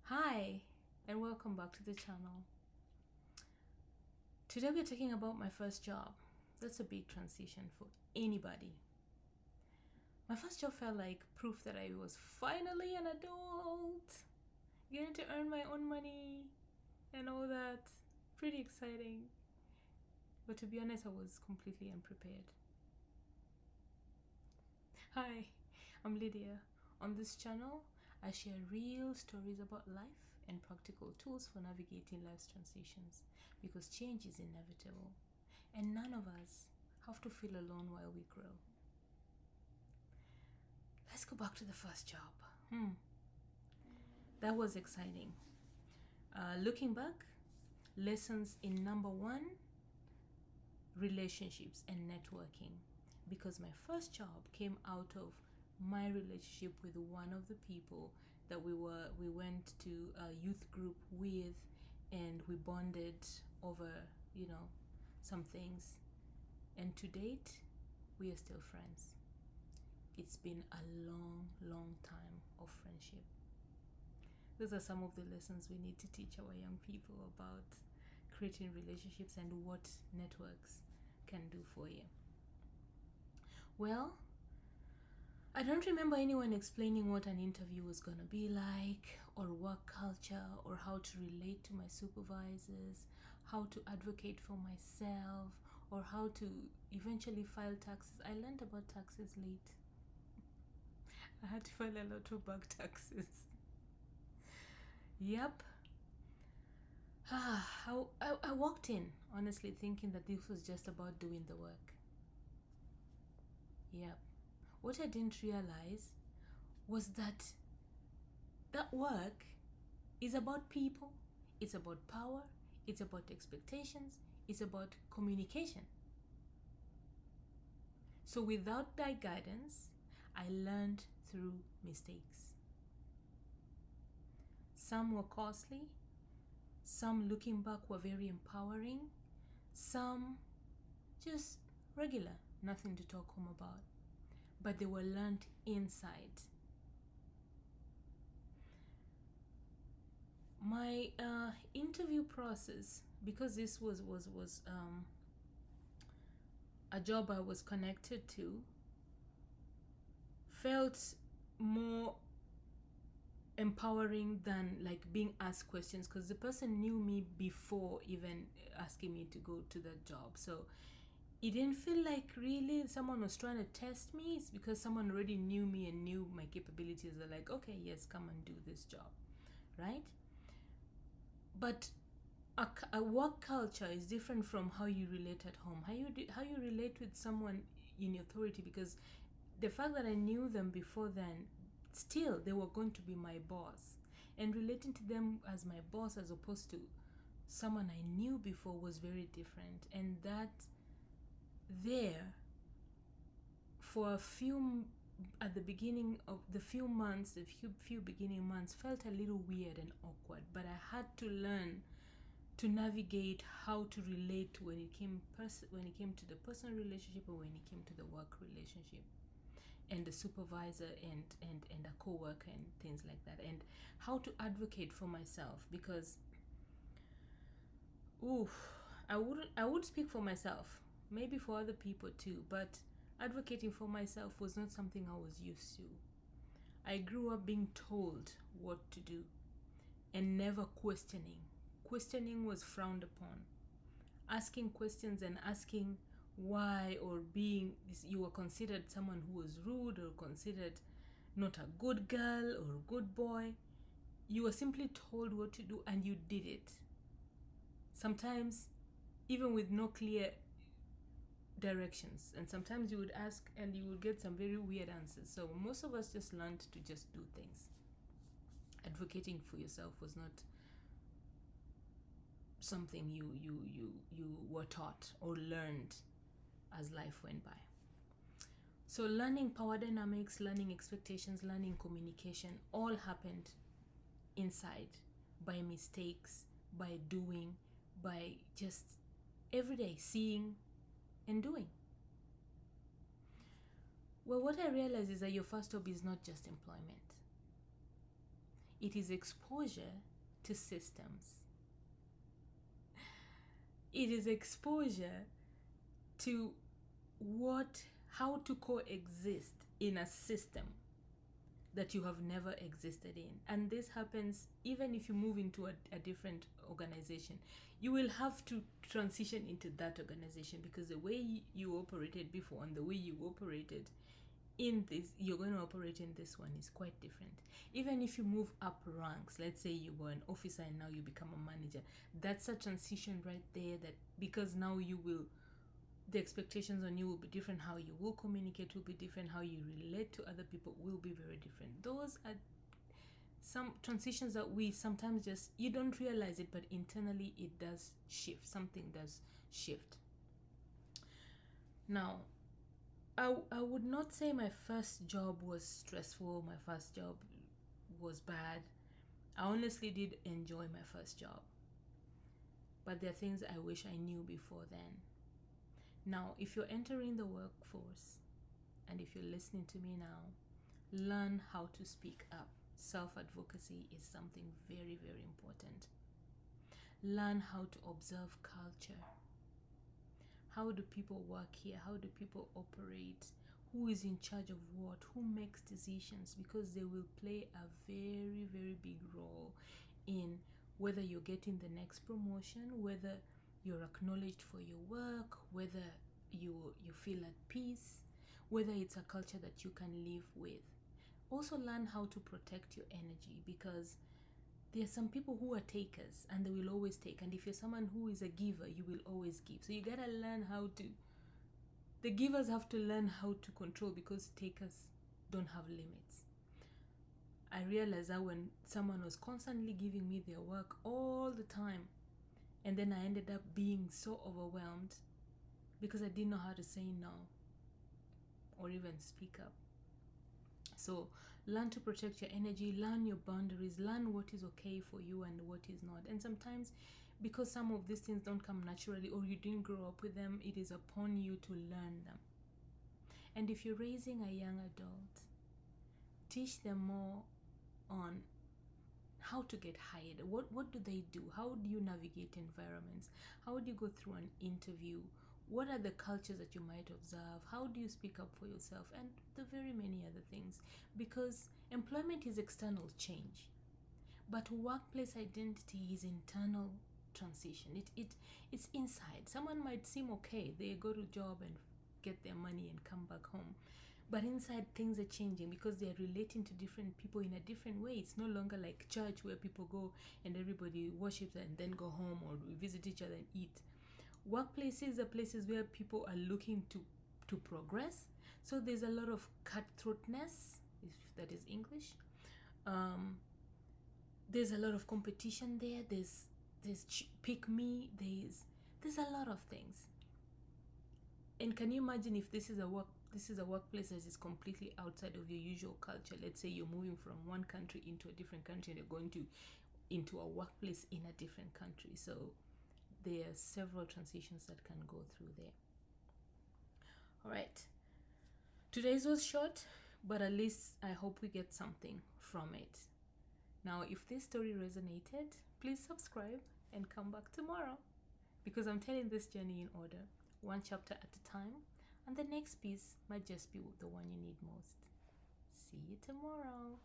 Hi, and welcome back to the channel. Today we're talking about my first job. That's a big transition for anybody. My first job felt like proof that I was finally an adult, getting to earn my own money and all that. Pretty exciting. But to be honest, I was completely unprepared. Hi, I'm Lydia. On this channel, I share real stories about life and practical tools for navigating life's transitions because change is inevitable and none of us have to feel alone while we grow. Let's go back to the first job. That was exciting. Looking back, lessons in number one, relationships and networking, because my first job came out of my relationship with one of the people that we went to a youth group with, and we bonded over some things, and to date we are still friends. It's been a long time of friendship. Those are some of the lessons we need to teach our young people about creating relationships and what networks can do for you. Well, I don't remember anyone explaining what an interview was going to be like, or work culture, or how to relate to my supervisors, how to advocate for myself, or how to eventually file taxes. I learned about taxes late. I had to file a lot of back taxes. Yep. I walked in honestly thinking that this was just about doing the work. Yep. What I didn't realize was that work is about people, it's about power, it's about expectations, it's about communication. So without that guidance, I learned through mistakes. Some were costly, some looking back were very empowering, some just regular, nothing to talk home about, but they were learned inside. My interview process, because this was a job I was connected to, felt more empowering than like being asked questions, because the person knew me before even asking me to go to that job. So it didn't feel like really someone was trying to test me. It's because someone already knew me and knew my capabilities. They're like, okay, yes, come and do this job, right? But a work culture is different from how you relate at home, how you relate with someone in authority, because the fact that I knew them before then, still they were going to be my boss, and relating to them as my boss as opposed to someone I knew before was very different. And that there for a few at the beginning of the few months, the few beginning months felt a little weird and awkward, but I had to learn to navigate how to relate when it came to the personal relationship, or when it came to the work relationship, and the supervisor and a co-worker and things like that, and how to advocate for myself, because I would speak for myself, maybe for other people too, but advocating for myself was not something I was used to. I grew up being told what to do and never questioning. Questioning was frowned upon. Asking questions and asking why, or being, you were considered someone who was rude, or considered not a good girl or a good boy. You were simply told what to do and you did it. Sometimes even with no clear directions, and sometimes you would ask and you would get some very weird answers. So most of us just learned to just do things. Advocating for yourself was not something you were taught or learned as life went by. So learning power dynamics, learning expectations, learning communication all happened inside, by mistakes, by doing, by just every day seeing and doing. Well, what I realized is that your first job is not just employment. It is exposure to systems. It is exposure to how to coexist in a system that you have never existed in. And this happens even if you move into a different organization. You will have to transition into that organization, because the way you operated before and the way you operated in this, you're going to operate in this one is quite different. Even if you move up ranks, let's say you were an officer and now you become a manager, that's a transition right there, that because now the expectations on you will be different, how you will communicate will be different, how you relate to other people will be very different. Those are some transitions that we sometimes just, you don't realize it, but internally it does shift. Something does shift. Now, I would not say my first job was stressful, my first job was bad. I honestly did enjoy my first job, but there are things I wish I knew before then. Now, if you're entering the workforce and if you're listening to me now, learn how to speak up. Self-advocacy is something very, very important. Learn how to observe culture. How do people work here? How do people operate? Who is in charge of what? Who makes decisions? Because they will play a very, very big role in whether you're getting the next promotion, whether you're acknowledged for your work, whether you feel at peace, whether it's a culture that you can live with. Also learn how to protect your energy, because there are some people who are takers and they will always take, and if you're someone who is a giver, you will always give. So you gotta learn the givers have to learn how to control, because takers don't have limits. I realized that when someone was constantly giving me their work all the time, and then I ended up being so overwhelmed because I didn't know how to say no or even speak up. So learn to protect your energy, learn your boundaries, learn what is okay for you and what is not. And sometimes, because some of these things don't come naturally or you didn't grow up with them, it is upon you to learn them. And if you're raising a young adult, teach them more on how to get hired. What do they do? How do you navigate environments? How do you go through an interview? What are the cultures that you might observe? How do you speak up for yourself? And the very many other things. Because employment is external change, but workplace identity is internal transition. It's inside. Someone might seem okay. They go to job and get their money and come back home. But inside, things are changing because they're relating to different people in a different way. It's no longer like church where people go and everybody worships and then go home, or we visit each other and eat. Workplaces are places where people are looking to progress. So there's a lot of cutthroatness, if that is English. There's a lot of competition there. There's pick me. There's a lot of things. And can you imagine if this is a workplace that is completely outside of your usual culture? Let's say you're moving from one country into a different country and you're going into a workplace in a different country. So there are several transitions that can go through there. All right. Today's was short, but at least I hope we get something from it. Now, if this story resonated, please subscribe and come back tomorrow, because I'm telling this journey in order, one chapter at a time, and the next piece might just be the one you need most. See you tomorrow.